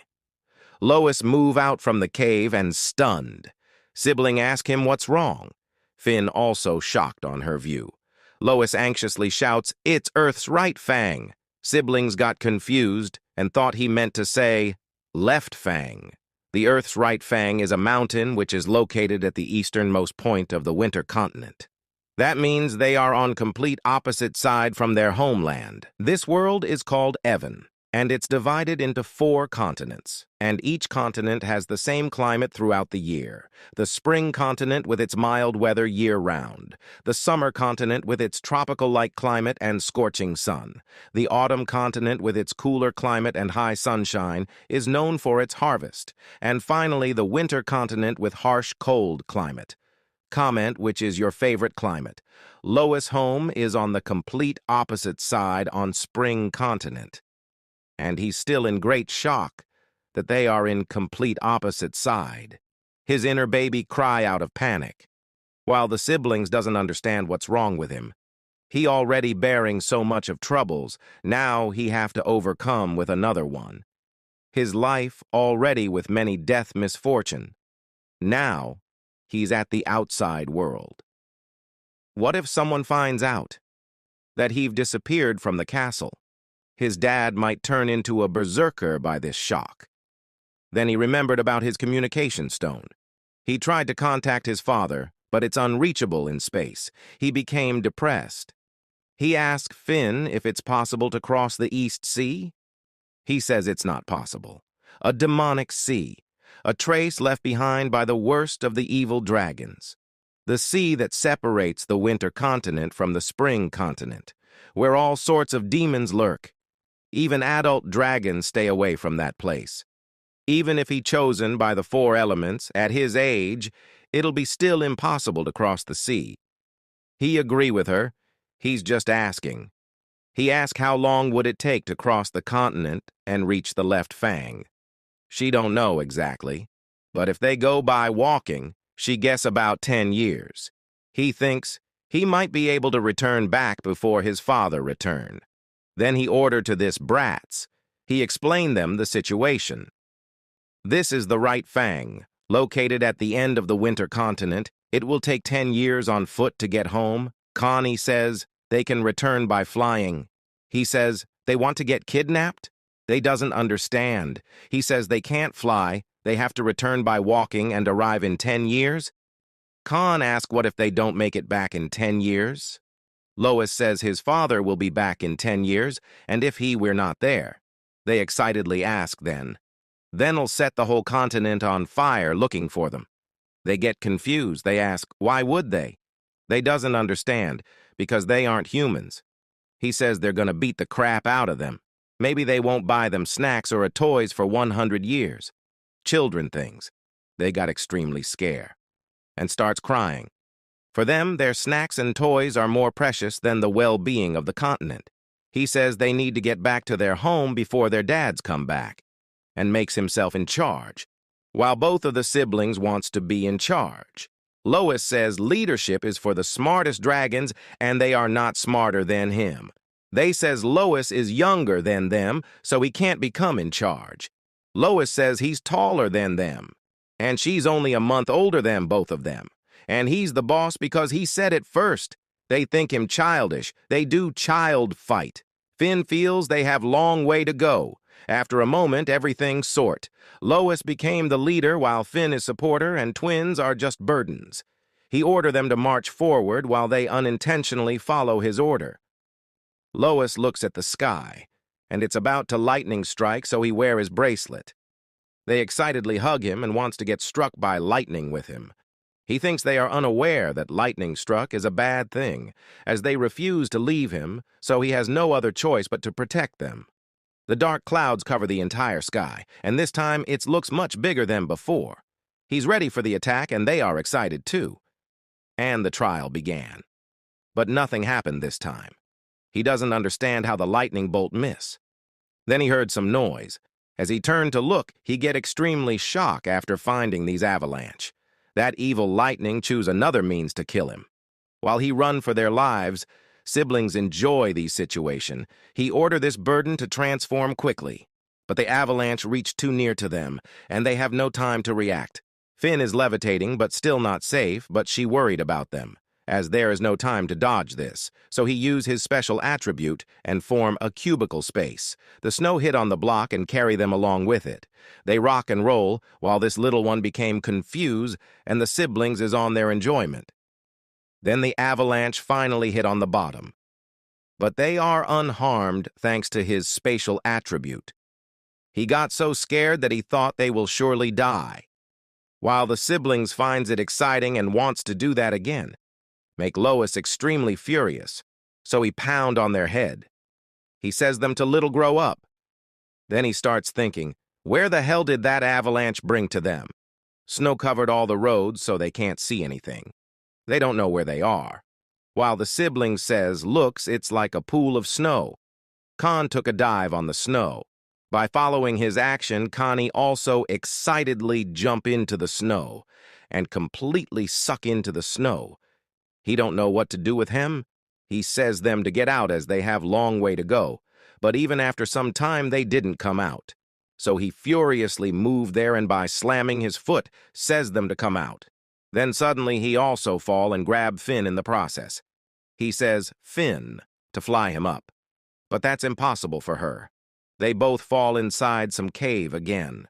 Lois move out from the cave and stunned. Sibling ask him what's wrong. Finn also shocked on her view. Lois anxiously shouts, it's Earth's right fang. Siblings got confused and thought he meant to say left fang. The Earth's right fang is a mountain which is located at the easternmost point of the winter continent. That means they are on complete opposite side from their homeland. This world is called Evan, and it's divided into 4 continents, and each continent has the same climate throughout the year. The spring continent with its mild weather year-round, the summer continent with its tropical-like climate and scorching sun. The autumn continent with its cooler climate and high sunshine is known for its harvest, and finally the winter continent with harsh, cold climate. Comment which is your favorite climate. Lois' home is on the complete opposite side on spring continent, and he's still in great shock that they are in complete opposite side. His inner baby cry out of panic, while the siblings doesn't understand what's wrong with him. He already bearing so much of troubles, now he have to overcome with another one. His life already with many death misfortune. Now he's at the outside world. What if someone finds out that he've disappeared from the castle? His dad might turn into a berserker by this shock. Then he remembered about his communication stone. He tried to contact his father, but it's unreachable in space. He became depressed. He asked Finn if it's possible to cross the East Sea. He says it's not possible. A demonic sea. a trace left behind by the worst of the evil dragons. The sea that separates the winter continent from the spring continent, where all sorts of demons lurk. Even adult dragons stay away from that place. Even if he chosen by the four elements, at his age, it'll be still impossible to cross the sea. He agree with her. He's just asking. He asked how long would it take to cross the continent and reach the left fang. She don't know exactly, but if they go by walking, she guess about 10 years. He thinks he might be able to return back before his father returned. Then he ordered to this brats. He explained them the situation. This is the right fang, located at the end of the winter continent. It will take 10 years on foot to get home. Connie says they can return by flying. He says they want to get kidnapped. They doesn't understand. He says they can't fly. They have to return by walking and arrive in 10 years. Khan asks what if they don't make it back in 10 years? Lois says his father will be back in 10 years, and if we're not there. They excitedly ask then. Then'll set the whole continent on fire looking for them. They get confused. They ask, why would they? They doesn't understand, because they aren't humans. He says they're gonna beat the crap out of them. Maybe they won't buy them snacks or toys for 100 years. Children things. They got extremely scared and starts crying. For them, their snacks and toys are more precious than the well-being of the continent. He says they need to get back to their home before their dads come back, and makes himself in charge, while both of the siblings wants to be in charge. Lois says leadership is for the smartest dragons, and they are not smarter than him. They says Lois is younger than them, so he can't become in charge. Lois says he's taller than them, and she's only a month older than both of them. And he's the boss because he said it first. They think him childish. They do child fight. Finn feels they have long way to go. After a moment, everything sort. Lois became the leader while Finn is supporter and twins are just burdens. He ordered them to march forward while they unintentionally follow his order. Lois looks at the sky, and it's about to lightning strike, so he wear his bracelet. They excitedly hug him and wants to get struck by lightning with him. He thinks they are unaware that lightning struck is a bad thing, as they refuse to leave him, so he has no other choice but to protect them. The dark clouds cover the entire sky, and this time it looks much bigger than before. He's ready for the attack, and they are excited too. And the trial began. But nothing happened this time. He doesn't understand how the lightning bolt missed. Then he heard some noise. As he turned to look, he get extremely shocked after finding these avalanche. That evil lightning choose another means to kill him. While he run for their lives, siblings enjoy these situation. He order this burden to transform quickly. But the avalanche reach too near to them, and they have no time to react. Finn is levitating, but still not safe, but she worried about them, as there is no time to dodge this. So he use his special attribute and form a cubicle space. The snow hit on the block and carry them along with it. They rock and roll, while this little one became confused, and the siblings is on their enjoyment. Then the avalanche finally hit on the bottom. But they are unharmed thanks to his spatial attribute. He got so scared that he thought they will surely die. While the siblings finds it exciting and wants to do that again, make Lois extremely furious, so he pound on their head. He says them to little grow up. Then he starts thinking, where the hell did that avalanche bring to them? Snow covered all the roads so they can't see anything. They don't know where they are. While the sibling says, looks, it's like a pool of snow. Khan took a dive on the snow. By following his action, Connie also excitedly jump into the snow and completely suck into the snow. He don't know what to do with him. He says them to get out as they have long way to go. But even after some time, they didn't come out. So he furiously moved there and by slamming his foot, says them to come out. Then suddenly he also fall and grab Finn in the process. He says, Finn, to fly him up. But that's impossible for her. They both fall inside some cave again.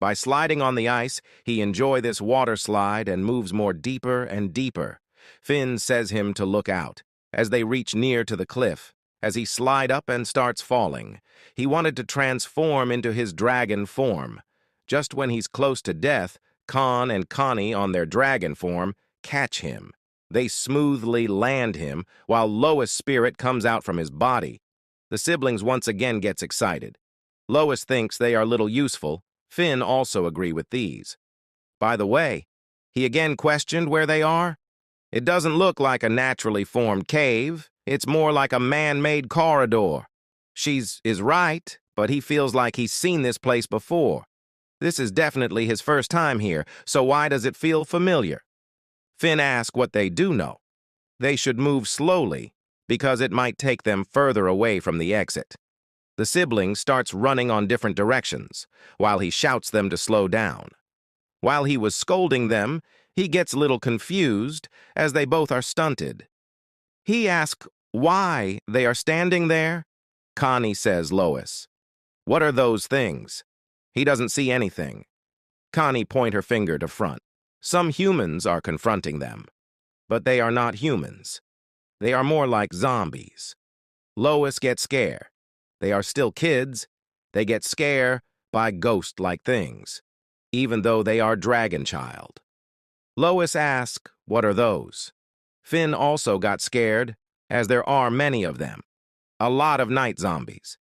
By sliding on the ice, he enjoy this water slide and moves more deeper and deeper. Finn says him to look out. As they reach near to the cliff, as he slide up and starts falling, he wanted to transform into his dragon form. Just when he's close to death, Khan and Connie on their dragon form catch him. They smoothly land him, while Lois' spirit comes out from his body. The siblings once again gets excited. Lois thinks they are little useful. Finn also agree with these. By the way, he again questioned where they are. It doesn't look like a naturally formed cave. It's more like a man-made corridor. She's right, but he feels like he's seen this place before. This is definitely his first time here, so why does it feel familiar? Finn asks what they do know. They should move slowly, because it might take them further away from the exit. The sibling starts running on different directions, while he shouts them to slow down. While he was scolding them, he gets a little confused, as they both are stunted. He asks why they are standing there. Connie says Lois. What are those things? He doesn't see anything. Connie points her finger to front. Some humans are confronting them, but they are not humans. They are more like zombies. Lois gets scared. They are still kids. They get scared by ghost-like things, even though they are dragon child. Lois asks, what are those? Finn also got scared, as there are many of them. A lot of night zombies.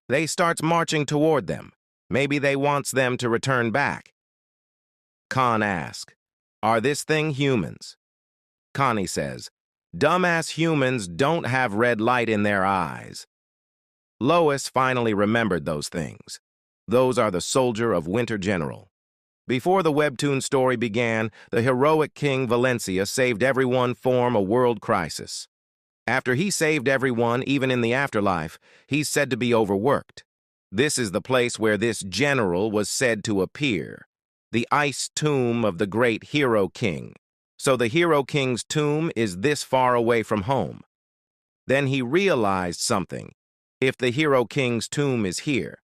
They starts marching toward them. Maybe they wants them to return back. Khan asks, are this thing humans? Connie says, dumbass humans don't have red light in their eyes. Lois finally remembered those things. Those are the soldier of Winter General. Before the webtoon story began, the heroic King Valencia saved everyone from a world crisis. After he saved everyone, even in the afterlife, he's said to be overworked. This is the place where this general was said to appear, the ice tomb of the great Hero King. So the Hero King's tomb is this far away from home. Then he realized something. If the Hero King's tomb is here,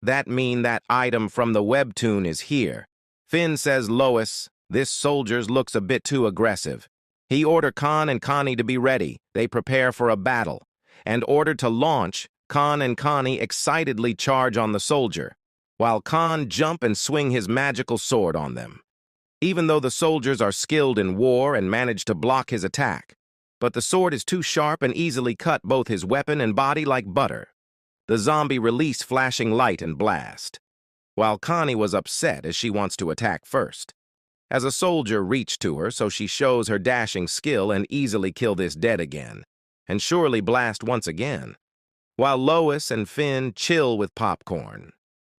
that mean that item from the webtoon is here. Finn says Lois, this soldier's looks a bit too aggressive. He ordered Khan and Connie to be ready. They prepare for a battle. And ordered to launch, Khan and Connie excitedly charge on the soldier, while Khan jump and swing his magical sword on them. Even though the soldiers are skilled in war and manage to block his attack, but the sword is too sharp and easily cut both his weapon and body like butter. The zombie release flashing light and blast, while Connie was upset as she wants to attack first. As a soldier reached to her, so she shows her dashing skill and easily kill this dead again, and surely blast once again, while Lois and Finn chill with popcorn.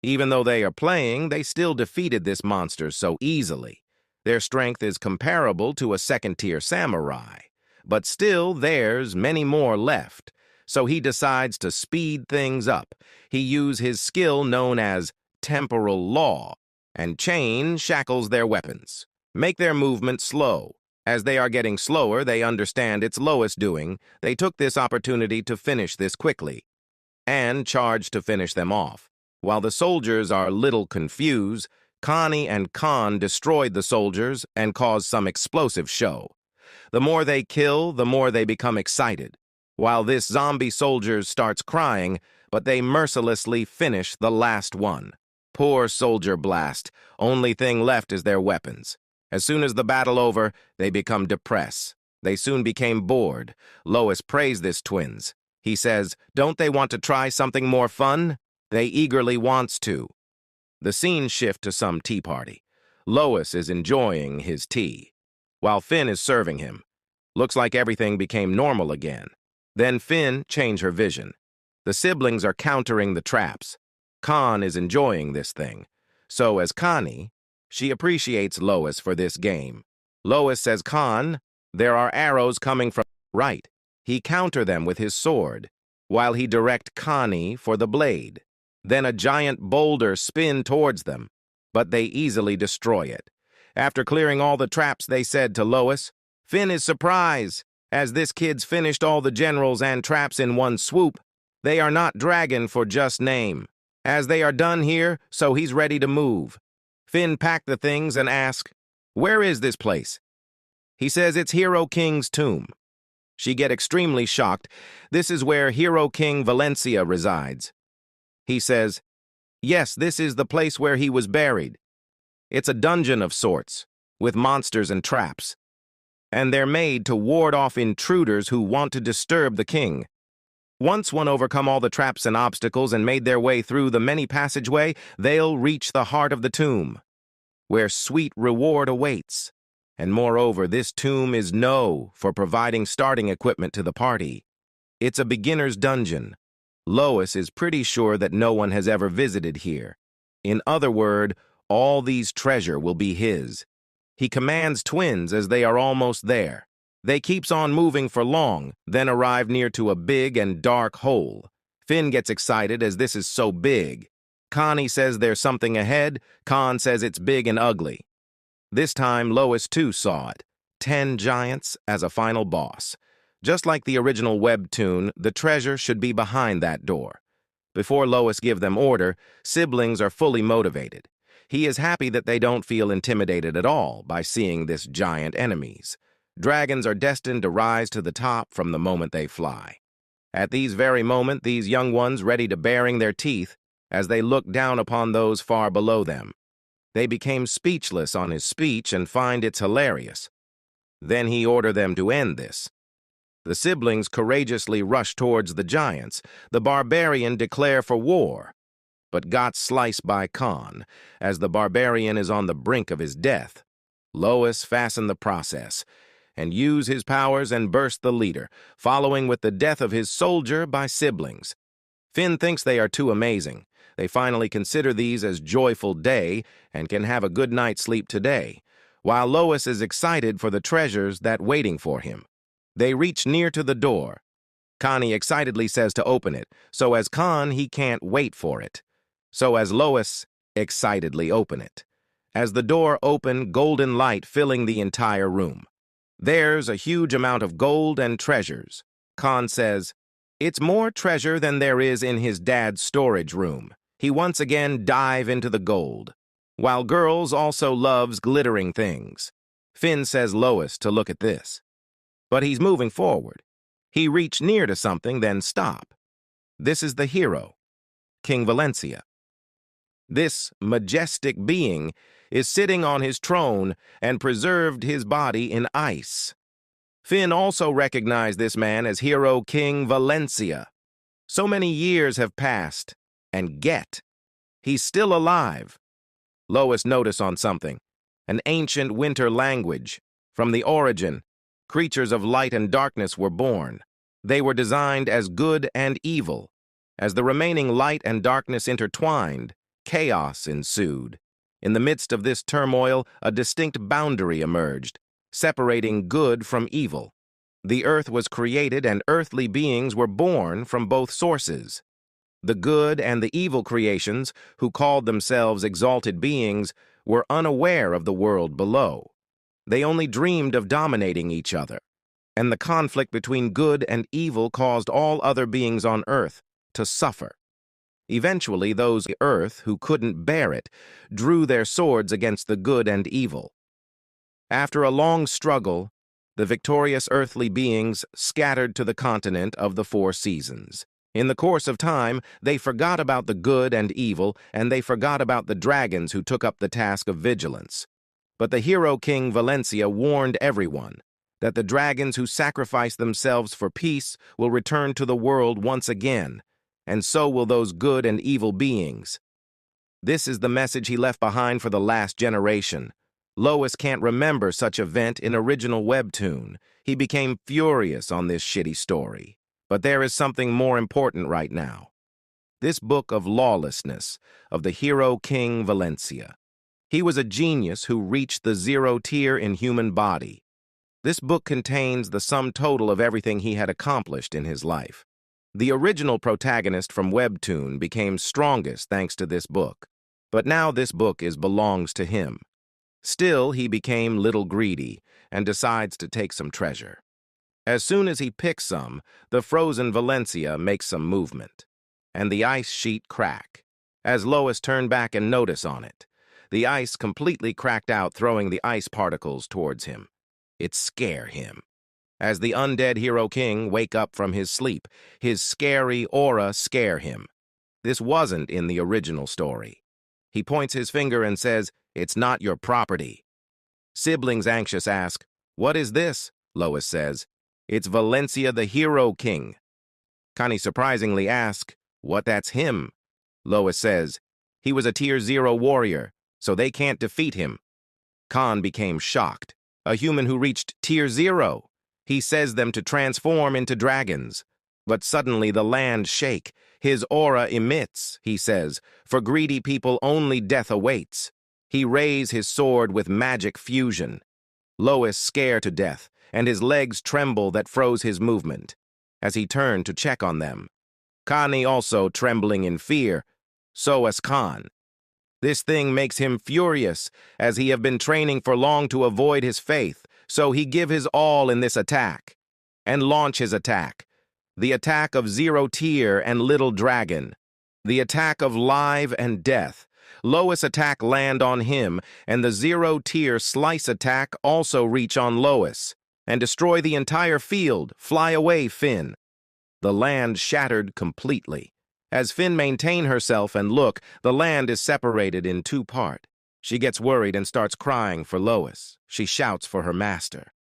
Even though they are playing, they still defeated this monster so easily. Their strength is comparable to a second-tier samurai, but still there's many more left, so he decides to speed things up. He uses his skill known as temporal law, and chain shackles their weapons, make their movement slow. As they are getting slower, they understand it's Lois doing. They took this opportunity to finish this quickly, and charge to finish them off. While the soldiers are little confused, Connie and Khan destroyed the soldiers and caused some explosive show. The more they kill, the more they become excited. While this zombie soldier starts crying, but they mercilessly finish the last one. Poor soldier blast. Only thing left is their weapons. As soon as the battle over, they become depressed. They soon became bored. Lois praised this twins. He says, don't they want to try something more fun? They eagerly wants to. The scene shift to some tea party. Lois is enjoying his tea, while Finn is serving him. Looks like everything became normal again. Then Finn changed her vision. The siblings are countering the traps. Khan is enjoying this thing. So as Connie, she appreciates Lois for this game. Lois says, Khan, there are arrows coming from right. He counter them with his sword, while he direct Connie for the blade. Then a giant boulder spin towards them, but they easily destroy it. After clearing all the traps, they said to Lois, Finn is surprised, as this kid's finished all the generals and traps in one swoop. They are not dragon for just name. As they are done here, so he's ready to move. Finn packed the things and asked, where is this place? He says it's Hero King's tomb. She get extremely shocked. This is where Hero King Valencia resides. He says, Yes, this is the place where he was buried. It's a dungeon of sorts, with monsters and traps. And they're made to ward off intruders who want to disturb the king. Once one overcome all the traps and obstacles and made their way through the many passageway, they'll reach the heart of the tomb, where sweet reward awaits. And moreover, this tomb is known for providing starting equipment to the party. It's a beginner's dungeon. Lois is pretty sure that no one has ever visited here. In other words, all these treasure will be his. He commands twins as they are almost there. They keeps on moving for long, then arrive near to a big and dark hole. Finn gets excited as this is so big. Connie says there's something ahead. Con says it's big and ugly. This time, Lois too saw it. 10 giants as a final boss. Just like the original webtoon, the treasure should be behind that door. Before Lois give them order, siblings are fully motivated. He is happy that they don't feel intimidated at all by seeing this giant enemies. Dragons are destined to rise to the top from the moment they fly. At these very moment, these young ones ready to baring their teeth as they look down upon those far below them. They became speechless on his speech and find it's hilarious. Then he ordered them to end this. The siblings courageously rush towards the giants. The barbarian declare for war, but got sliced by Khan, as the barbarian is on the brink of his death. Lois fasten the process, and use his powers and burst the leader, following with the death of his soldier by siblings. Finn thinks they are too amazing. They finally consider these as joyful day and can have a good night's sleep today, while Lois is excited for the treasures that waiting for him. They reach near to the door. Connie excitedly says to open it, so as Khan he can't wait for it. So as Lois excitedly open it. As the door open, golden light filling the entire room. There's a huge amount of gold and treasures. Khan says, "It's more treasure than there is in his dad's storage room." He once again dive into the gold. While girls also loves glittering things. Finn says Lois to look at this. But he's moving forward. He reached near to something, then stop. This is the hero, King Valencia. This majestic being is sitting on his throne and preserved his body in ice. Finn also recognized this man as hero King Valencia. So many years have passed, and he's still alive. Lois noticed on something, an ancient winter language. From the origin, creatures of light and darkness were born. They were designed as good and evil. As the remaining light and darkness intertwined, chaos ensued. In the midst of this turmoil, a distinct boundary emerged, separating good from evil. The earth was created and earthly beings were born from both sources. The good and the evil creations, who called themselves exalted beings, were unaware of the world below. They only dreamed of dominating each other, and the conflict between good and evil caused all other beings on earth to suffer. Eventually, those on earth who couldn't bear it drew their swords against the good and evil. After a long struggle, the victorious earthly beings scattered to the continent of the 4 seasons. In the course of time, they forgot about the good and evil, and they forgot about the dragons who took up the task of vigilance. But the hero King Valencia warned everyone that the dragons who sacrifice themselves for peace will return to the world once again, and so will those good and evil beings. This is the message he left behind for the last generation. Lois can't remember such event in original webtoon. He became furious on this shitty story. But there is something more important right now. This book of lawlessness of the hero King Valencia. He was a genius who reached the 0 tier in human body. This book contains the sum total of everything he had accomplished in his life. The original protagonist from webtoon became strongest thanks to this book. But now this book belongs to him. Still, he became little greedy and decides to take some treasure. As soon as he picks some, the frozen Valencia makes some movement, and the ice sheet crack. As Lois turned back and noticed on it, the ice completely cracked out, throwing the ice particles towards him. It scare him. As the undead hero king wake up from his sleep, his scary aura scare him. This wasn't in the original story. He points his finger and says, "It's not your property." Siblings anxious ask, "What is this?" Lois says, "It's Valencia the Hero King." Connie surprisingly asks, "What, that's him?" Lois says, "He was a Tier 0 warrior, so they can't defeat him." Khan became shocked. A human who reached Tier 0. He says them to transform into dragons. But suddenly the land shake. His aura emits, he says, "For greedy people only death awaits." He raise his sword with magic fusion. Lois scare to death, and his legs tremble that froze his movement. As he turned to check on them, Kani also trembling in fear, so as Khan. This thing makes him furious, as he have been training for long to avoid his faith, so he give his all in this attack. And launch his attack. The attack of Zero Tier and Little Dragon. The attack of live and death. Lois attack land on him, and the Zero Tier slice attack also reach on Lois, and destroy the entire field. Fly away, Finn. The land shattered completely. As Finn maintain herself and look, the land is separated in two parts. She gets worried and starts crying for Lois. She shouts for her master.